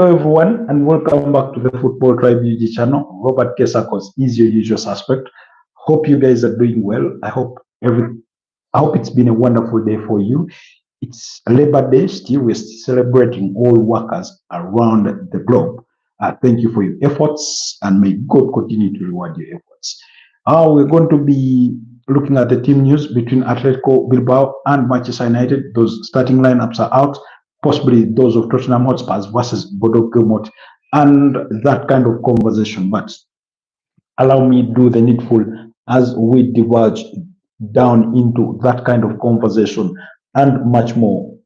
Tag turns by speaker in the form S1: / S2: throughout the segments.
S1: Everyone, and welcome back to the Football Tribe UG channel. Robert Kesakos is your usual suspect. Hope you guys are doing well. I hope it's been a wonderful day for you. It's Labor Day. Still, we're celebrating all workers around the globe. Thank you for your efforts, and may God continue to reward your efforts. We're going to be looking at the team news between Atletico Bilbao and Manchester United. Those starting lineups are out, possibly those of Tottenham Hotspurs versus Bodo Gilmort, and that kind of conversation. But allow me to do the needful as we diverge down into that kind of conversation and much more.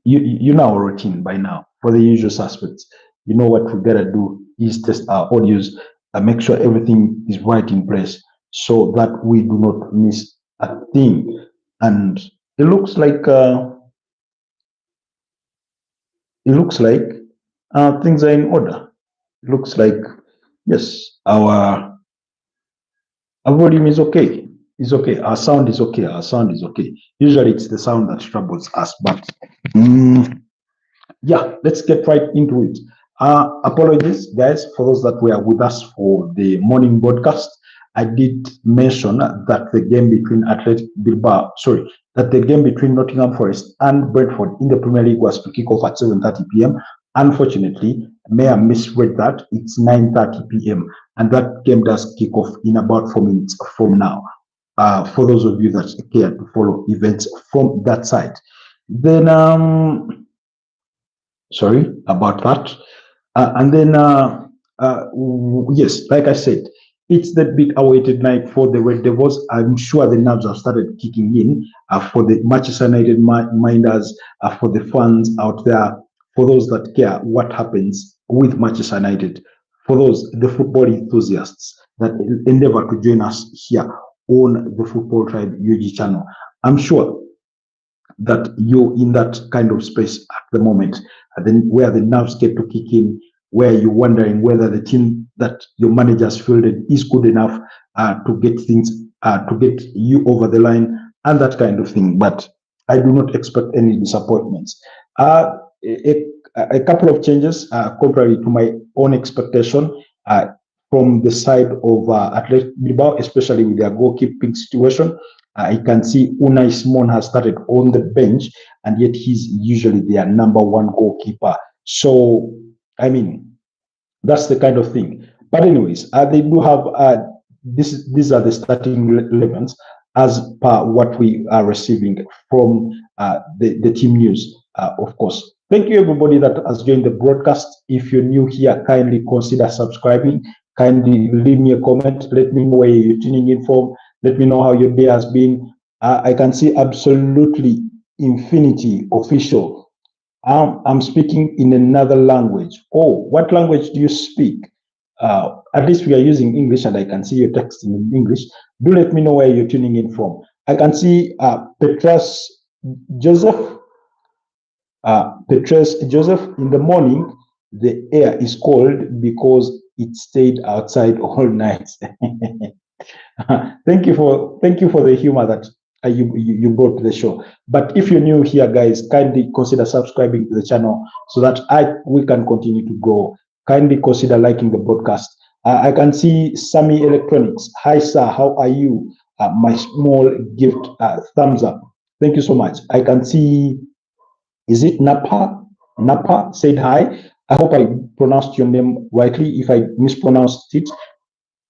S1: You know our routine by now for the usual suspects. You know what we gotta do is test our audios and make sure everything is right in place so that we do not miss a thing. And it looks like things are in order. It looks like yes, our volume is okay. It's okay. Our sound is okay. Our sound is okay. Usually it's the sound that troubles us, but yeah, let's get right into it. Apologies, guys, for those that were with us for the morning broadcast. I did mention that the game between that the game between Nottingham Forest and Brentford in the Premier League was to kick off at 7:30 p.m. Unfortunately, may have misread that. It's 9:30 p.m. and that game does kick off in about 4 minutes from now. For those of you that care to follow events from that side, then sorry about that. And then, yes, like I said, it's the big awaited night for the Red Devils. I'm sure the nerves have started kicking in for the Manchester United minders, for the fans out there, for those that care what happens with Manchester United, for those, the football enthusiasts that endeavor to join us here on the Football Tribe UG channel. I'm sure that you're in that kind of space at the moment, and then where the nerves get to kick in, where you're wondering whether the team that your managers fielded is good enough to get things, to get you over the line, and that kind of thing. But I do not expect any disappointments. A couple of changes, contrary to my own expectation, from the side of Athletic Bilbao, especially with their goalkeeping situation. I can see Unai Simon has started on the bench, and yet he's usually their number one goalkeeper. So, I mean, that's the kind of thing. But anyways, they do have these are the starting 11s as per what we are receiving from the team news, of course. Thank you, everybody that has joined the broadcast. If you're new here, kindly consider subscribing. Kindly leave me a comment. Let me know where you're tuning in from. Let me know how your day has been. I can see absolutely infinity official. I'm speaking in another language. Oh, what language do you speak? At least we are using English, and I can see your text in English. Do let me know where you're tuning in from. I can see Petrus Joseph. Petrus Joseph, in the morning, the air is cold because it stayed outside all night. Thank you for the humor that you brought to the show. But if you're new here, guys, kindly consider subscribing to the channel so that we can continue to grow. Kindly consider liking the broadcast. I can see Sammy Electronics. Hi, sir. How are you? My small gift, thumbs up. Thank you so much. I can see, is it Napa? Napa said hi. I hope I pronounced your name rightly. If I mispronounced it,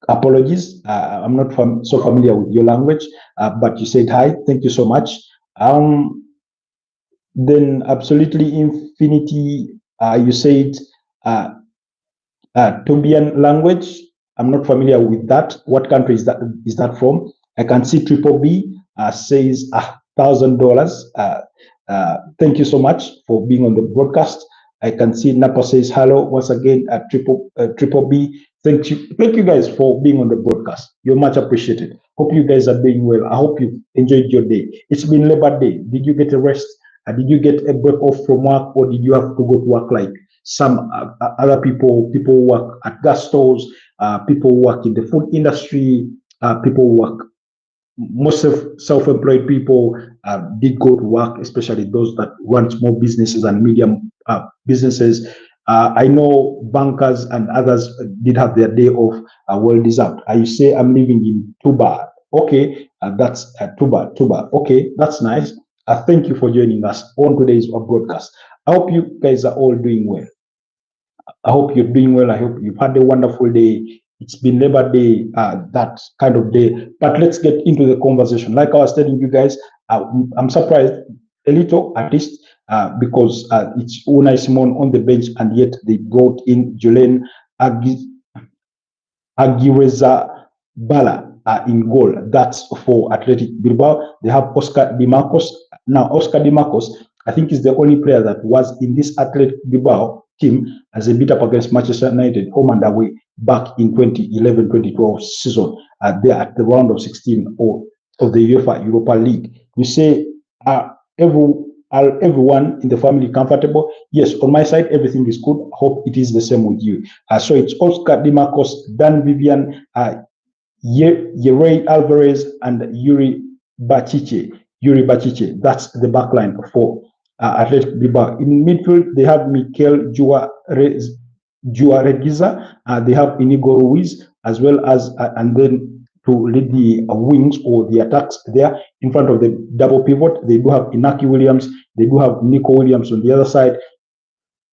S1: apologies. I'm not so familiar with your language, but you said hi. Thank you so much. Then absolutely infinity. You said Tobian language. I'm not familiar with that. What country is that? Is that from? I can see Triple B says $1,000. Thank you so much for being on the broadcast. I can see Napa says hello once again at Triple B. Thank you guys for being on the broadcast. You're much appreciated. Hope you guys are doing well. I hope you enjoyed your day. It's been Labor Day. Did you get a rest? Did you get a break off from work, or did you have to go to work like some other people? People who work at gas stores, people who work in the food industry, people who work most self-employed people did go to work, especially those that run small businesses and medium businesses. I know bankers and others did have their day off, well deserved. I say I'm living in Tuba. Okay, that's Tuba. Okay, that's nice. Thank you for joining us on today's broadcast. I hope you guys are all doing well. I hope you're doing well. I hope you've had a wonderful day. It's been Labor Day, that kind of day. But let's get into the conversation. Like I was telling you guys, I'm surprised a little, at least, because it's Unai Simon on the bench, and yet they brought in Julen Aguirreza Bala in goal. That's for Athletic Bilbao. They have Oscar Di Marcos. Now, Oscar Di Marcos, I think, is the only player that was in this Athletic Bilbao team as a beat up against Manchester United home and away back in 2011-2012 season. There at the round of 16 of the UEFA Europa League. You say, are everyone in the family comfortable? Yes, on my side, everything is good. Hope it is the same with you. So it's Oscar Di Marcos, Dan Vivian, Yerey Alvarez, and Yuri Bachiche. That's the back line for Athletic Bilbao. In midfield, they have Mikel Juaregiza, they have Inigo Ruiz, as well as, and then to lead the wings or the attacks there in front of the double pivot, they do have Inaki Williams, they do have Nico Williams on the other side,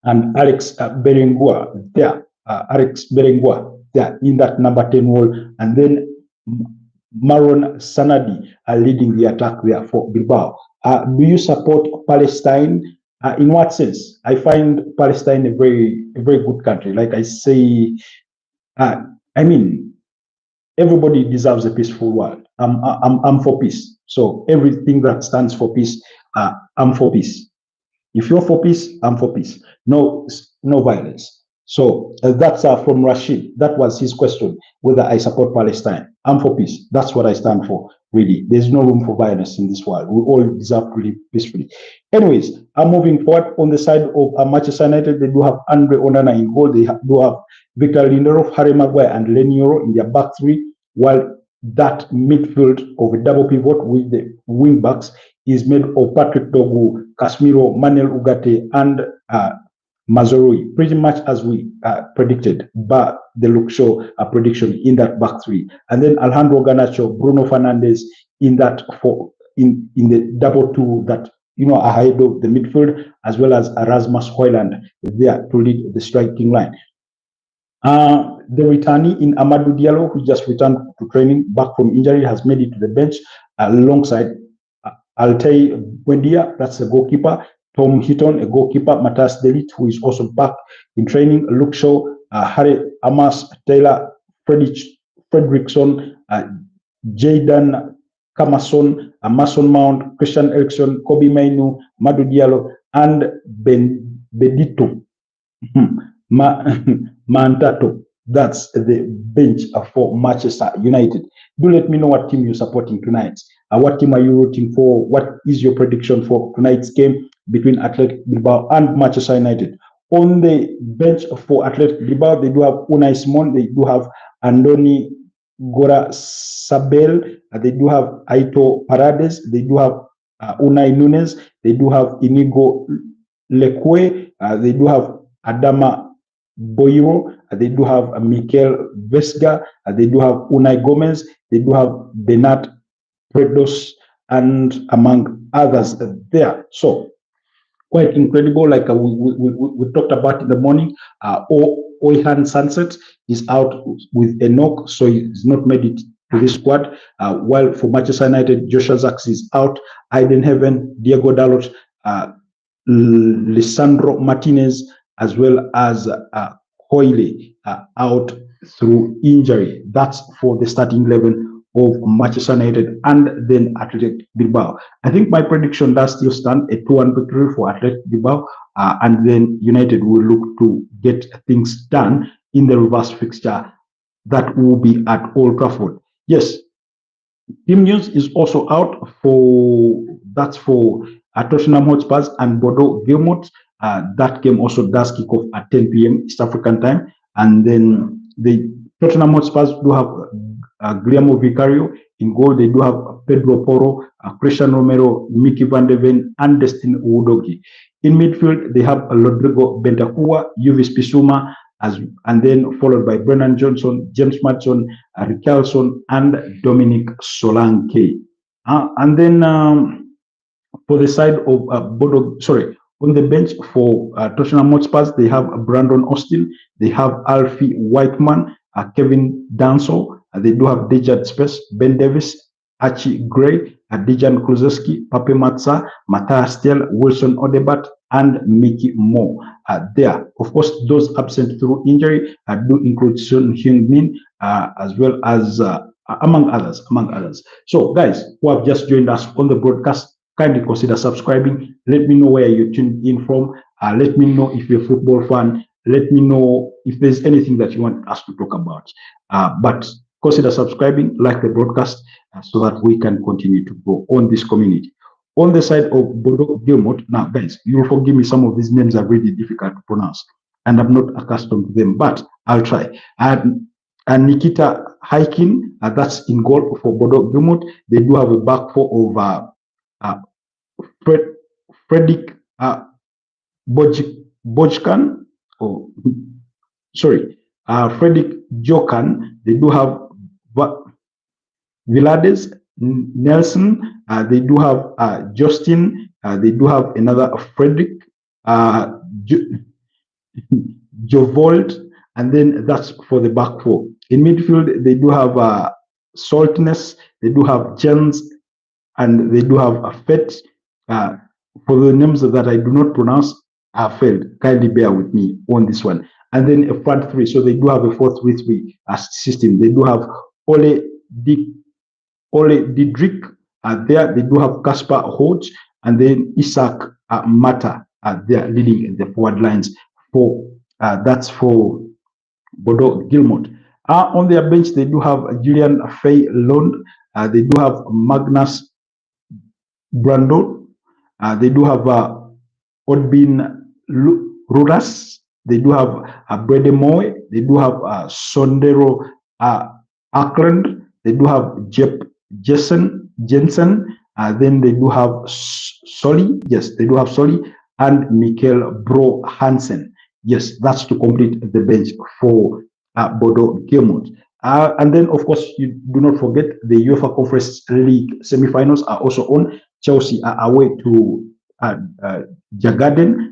S1: and Alex Berenguer there. Alex Berenguer there in that number 10 role, and then Maron Sanadi leading the attack there for Bilbao. Do you support Palestine? In what sense? I find Palestine a very good country. Like I say, I mean, everybody deserves a peaceful world. I'm for peace. So everything that stands for peace, I'm for peace. If you're for peace, I'm for peace. No violence. So that's from Rashid. That was his question, whether I support Palestine. I'm for peace. That's what I stand for, really. There's no room for violence in this world. We all deserve to live peacefully. Anyways, I'm moving forward. On the side of Manchester United, they do have Andre Onana in goal. They do have Victor Lindelof, Harry Maguire, and Leny Yoro in their back three, while that midfield of a double pivot with the wing backs is made of Patrick Dogu, Casemiro, Manuel Ugarte, and Mazorui, pretty much as we predicted, but the Luke Shaw prediction in that back three, and then Alejandro Garnacho, Bruno Fernandes in that in the double two that ahead of the midfield, as well as Erasmus Højlund there to lead the striking line. The returnee in Amadou Diallo, who just returned to training back from injury, has made it to the bench alongside Altay Buendia, that's the goalkeeper, Tom Hitton, a goalkeeper, Matthias De Ligt, who is also back in training, Luke Shaw, Harry Amas, Taylor Fredrickson, Jayden Camason, Mason Mount, Christian Eriksen, Kobe Mainu, Madou Diallo, and Benedito Mantato. That's the bench for Manchester United. Do let me know what team you're supporting tonight. What team are you rooting for? What is your prediction for tonight's game between Athletic Bilbao and Manchester United? On the bench for Athletic Bilbao, they do have Unai Simon, they do have Andoni Gora Sabel, they do have Aito Parades, they do have Unai Nunes, they do have Inigo Lekwe, they do have Adama Boiro, they do have Mikel Vesga, they do have Unai Gomez, they do have Bernat Predos, and among others there. So quite incredible, like we talked about in the morning. Oihan Sunset is out with a knock, so he's not made it to this squad. While for Manchester United, Joshua Zirkzee is out, Aiden Heaven, Diego Dalot, Lisandro Martinez, as well as Hoyle out through injury. That's for the starting 11 of Manchester United and then Athletic Bilbao. I think my prediction does still stand, a 2-1 victory for Athletic Bilbao, and then United will look to get things done in the reverse fixture that will be at Old Trafford. Yes, team news is also out for Tottenham Hotspurs and Bordeaux Gilmot. That game also does kick off at 10 p.m. East African time, and then the Tottenham Hotspurs do have Guillermo Vicario In goal, they do have Pedro Porro, Christian Romero, Mickey van de Ven, and Destin Udogi. In midfield, they have Rodrigo Bentancur, Juvis Bissouma, and then followed by Brennan Johnson, James Madison, Richarlison, and Dominic Solanke. And then for the side of Bodo, sorry, on the bench for Tottenham Hotspur, they have Brandon Austin, they have Alfie Whiteman, Kevin Danso, they do have Dejan Spes, Ben Davis, Archie Gray, Dejan Kulusevski, Pape Matsa, Matthias Stell, Wilson Odebat, and Mickey Moore. There, of course, those absent through injury do include Son Heung-min, as well as among others. So, guys who have just joined us on the broadcast, kindly consider subscribing. Let me know where you tuned in from. Let me know if you're a football fan. Let me know if there's anything that you want us to talk about. But consider subscribing, like the broadcast, so that we can continue to grow on this community. On the side of Bodo Gilmot, now guys, you'll forgive me, some of these names are really difficult to pronounce, and I'm not accustomed to them, but I'll try. And Nikita Haikin, that's in goal for Bodo Gilmot. They do have a back four of Fredrik Bojkan, or sorry, Fredrik Jokan. They do have Vilades Nelson. They do have Justin. They do have another Fredrik Jovold, and then that's for the back four. In midfield, they do have Saltness. They do have Jens, and they do have a Fet. For the names that I do not pronounce, I failed. Kindly bear with me on this one. And then a front three. So they do have a 4-3-3 system. They do have Ole Didrik there. They do have Kasper Hodge, and then Isaac Mata there leading the forward lines. For that's for Bodo Gilmot. On their bench, they do have Julian Fay Lund. They do have Magnus Brando. They do have Odbin Ruras. They do have Brede Moy. They do have Sondero Ackland. They do have Jensen. Then they do have Soli. Yes, they do have Soli and Mikkel Bro Hansen. Yes, that's to complete the bench for Bodo Gilmot. And then, of course, you do not forget the UEFA Conference League semifinals are also on. Chelsea are away to Jagaden.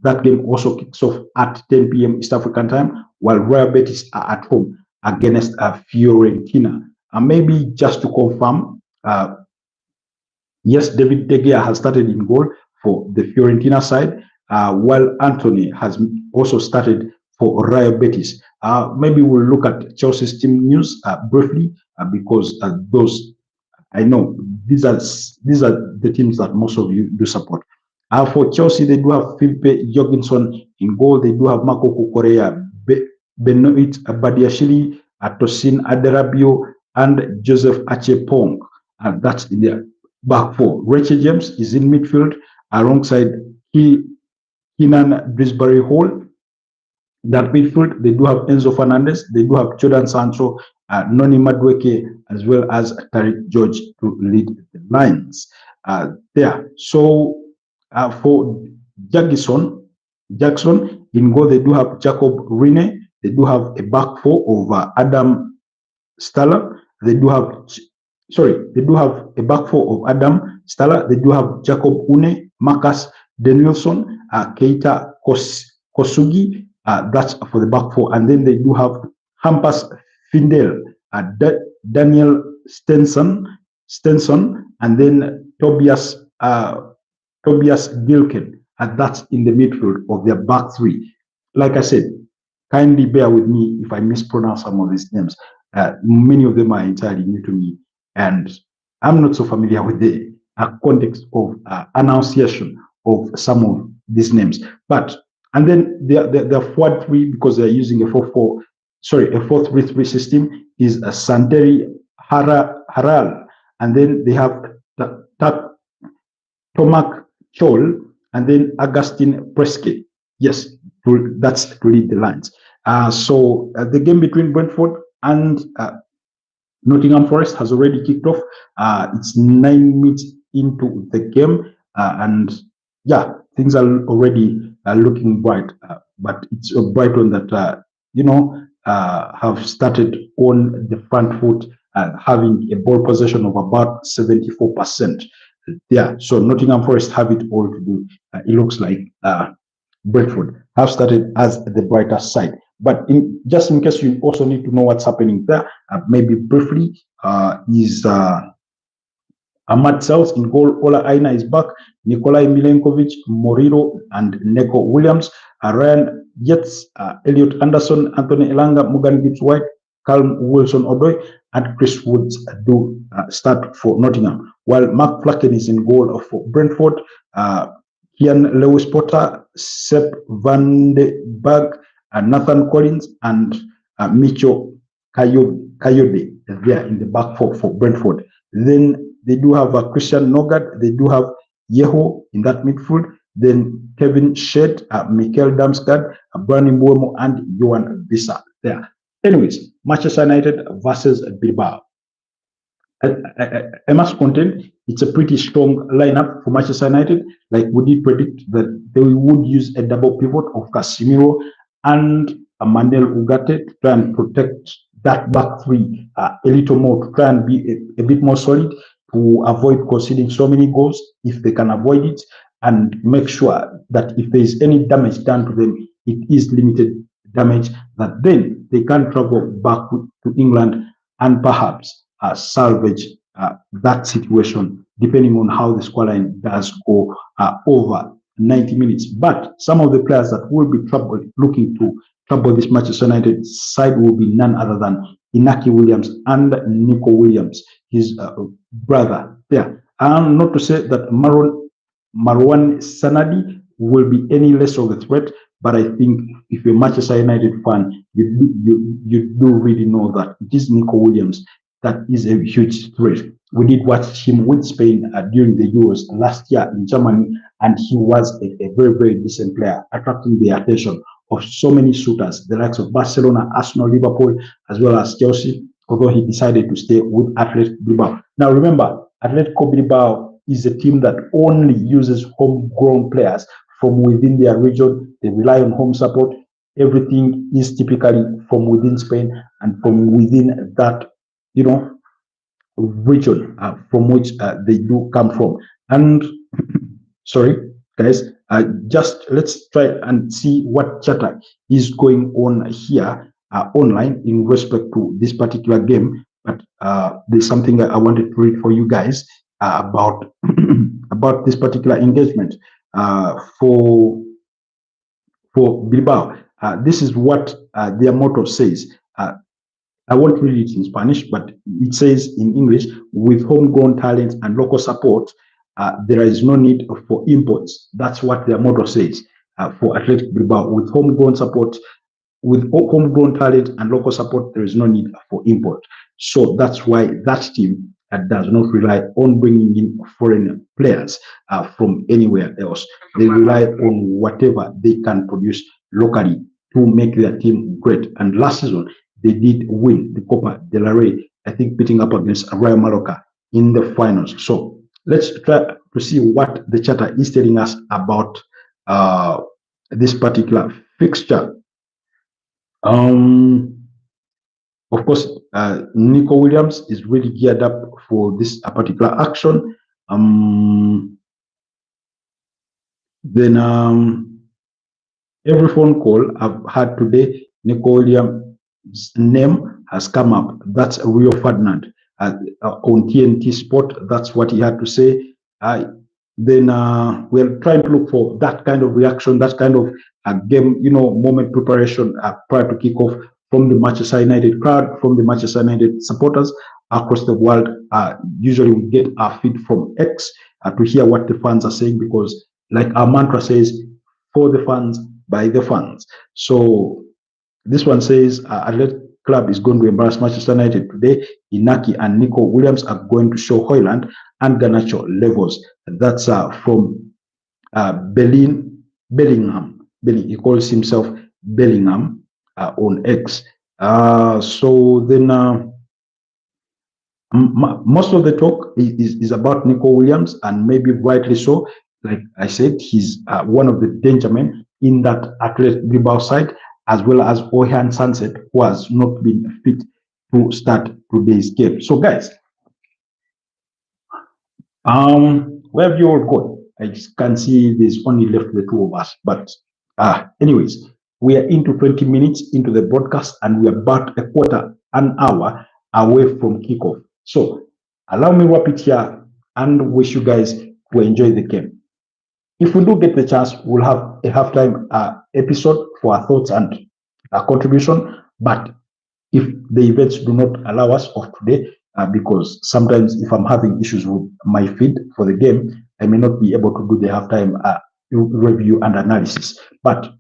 S1: That game also kicks off at 10 p.m. East African time, while Royal Betis are at home against Fiorentina. And maybe just to confirm, yes, David De Gea has started in goal for the Fiorentina side, while Anthony has also started for Royal Betis. Maybe we'll look at Chelsea's team news briefly, because those, I know these are the teams that most of you do support. For Chelsea, they do have Philippe Jorgensen in goal. They do have Marco Cucurella, Benoit Badiashile, Tosin Aderabio, and Joseph Achepong. That's in their back four. Rachel James is in midfield alongside Keenan Brisbane Hall. That midfield, they do have Enzo Fernandez, they do have Jordan Sancho, Noni Madueke, as well as Tariq George to lead the lines there. So for Jackson in goal, they do have Jacob Rene. They do have a back four of Adam Stalla. They do have a back four of Adam Stalla. They do have Jacob Une, Marcus Danielson, Keita Kosugi. That's for the back four. And then they do have Hampus Findel, Daniel Stenson, and then Tobias Gilken. And that's in the midfield of their back three. Like I said, kindly bear with me if I mispronounce some of these names. Many of them are entirely new to me, and I'm not so familiar with the context of annunciation of some of these names. And then the forward three, because they're using a 4-3-3 system, is Santeri Haral, and then they have Tomak Chol, and then Augustine Presque. Yes, that's to lead the lines. So the game between Brentford and Nottingham Forest has already kicked off. It's 9 minutes into the game, and yeah, things are already looking bright. But it's a Brighton that have started on the front foot, having a ball possession of about 74%. Yeah, so Nottingham Forest have it all to do. It looks like Brentford have started as the brighter side. But just in case you also need to know what's happening there, maybe briefly, is Ahmad Sels in goal. Ola Aina is back. Nikolai Milenkovic, Moriro, and Neko Williams. Ryan Yates, Elliot Anderson, Anthony Elanga, Morgan Gibbs White, Calum Wilson Odoi, and Chris Woods do start for Nottingham. While Mark Flacken is in goal for Brentford. Ian Lewis Potter, Sepp van de Berg, Nathan Collins, and Micho Kayode there in the back for Brentford. Then they do have Christian Nogard, they do have Yeho in that midfield, then Kevin Shedd, Mikel Damsgaard, Brani Mbuemo, and Johan Bisa there. Anyways, Manchester United versus Bilbao. I must contend it's a pretty strong lineup for Manchester United. Like we did predict that they would use a double pivot of Casemiro and Manuel Ugarte to try and protect that back three a little more, to try and be a bit more solid, to avoid conceding so many goals if they can avoid it, and make sure that if there is any damage done to them, it is limited damage, that then they can travel back to England and perhaps salvage that situation, depending on how the scoreline does go over 90 minutes. But some of the players that will be looking to trouble this Manchester United side will be none other than Inaki Williams and Nico Williams, his brother there. And not to say that Marwan Sanadi will be any less of a threat, but I think if you're a Manchester United fan, you do really know that it is Nico Williams that is a huge threat. We did watch him with Spain during the Euros last year in Germany, and he was a very, very decent player, attracting the attention of so many suitors, the likes of Barcelona, Arsenal, Liverpool, as well as Chelsea, although he decided to stay with Athletic Bilbao. Now remember, Atletico Bilbao is a team that only uses homegrown players from within their region. They rely on home support. Everything is typically from within Spain and from within that region from which they do come from. And sorry, guys, just let's try and see what chatter is going on here online in respect to this particular game. But there's something that I wanted to read for you guys about about this particular engagement for Bilbao. This is what their motto says. I won't read it in Spanish, but it says in English, with homegrown talent and local support, there is no need for imports. That's what their motto says for Athletic Bilbao. With homegrown support, with homegrown talent and local support, there is no need for import. So that's why that team does not rely on bringing in foreign players from anywhere else. They rely on whatever they can produce locally to make their team great. And last season, they did win the Copa del Rey, I think beating up against Rayo Mallorca in the finals. So let's try to see what the chatter is telling us about this particular fixture. Of course, Nico Williams is really geared up for this particular action. Every phone call I've had today, Nico Williams' name has come up. That's Rio Ferdinand on TNT Sport. That's what he had to say. Then we're trying to look for that kind of reaction, that kind of game, moment preparation prior to kickoff from the Manchester United crowd, from the Manchester United supporters across the world. Usually we get our feed from X to hear what the fans are saying, because like our mantra says, for the fans, by the fans. So this one says, Athletic Club is going to embarrass Manchester United today. Inaki and Nico Williams are going to show Hoyland and Garnacho levels. That's from Bellingham. He calls himself Bellingham on X. So then Most of the talk is about Nico Williams, and maybe rightly so. Like I said, he's one of the danger men in that Athletic Bilbao side, as well as Ohan Sunset, who has not been fit to start today's game. So, guys, where have you all gone? I just can see there's only left the two of us. But anyways, we are into 20 minutes into the broadcast, and we are about a quarter, an hour away from kickoff. So allow me to wrap it here and wish you guys to enjoy the game. If we do get the chance, we'll have a halftime episode for our thoughts and contribution. But if the events do not allow us of today, because sometimes if I'm having issues with my feed for the game, I may not be able to do the halftime review and analysis. But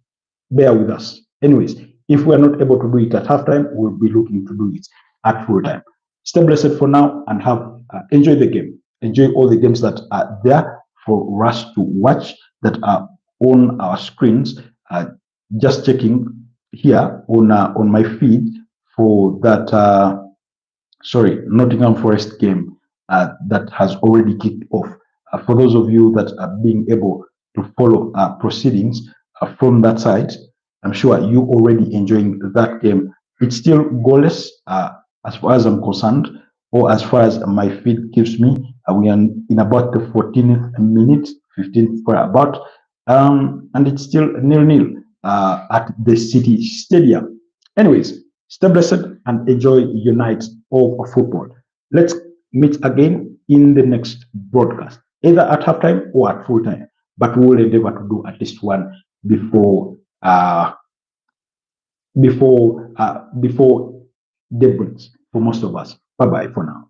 S1: bear with us. Anyways, if we're not able to do it at halftime, we'll be looking to do it at full time. Stay blessed for now and have enjoy the game. Enjoy all the games that are there for us to watch that are on our screens. Just checking here on my feed for that Nottingham Forest game that has already kicked off. For those of you that are being able to follow proceedings from that side, I'm sure you already enjoying that game. It's still goalless as far as I'm concerned, or as far as my feed gives me. We are in about the 14th minute, 15th for about, and it's still nil-nil at the City Stadium. Anyways, stay blessed and enjoy your night of football. Let's meet again in the next broadcast, either at halftime or at full time. But we will endeavor to do at least one before before daybreak for most of us. Bye bye for now.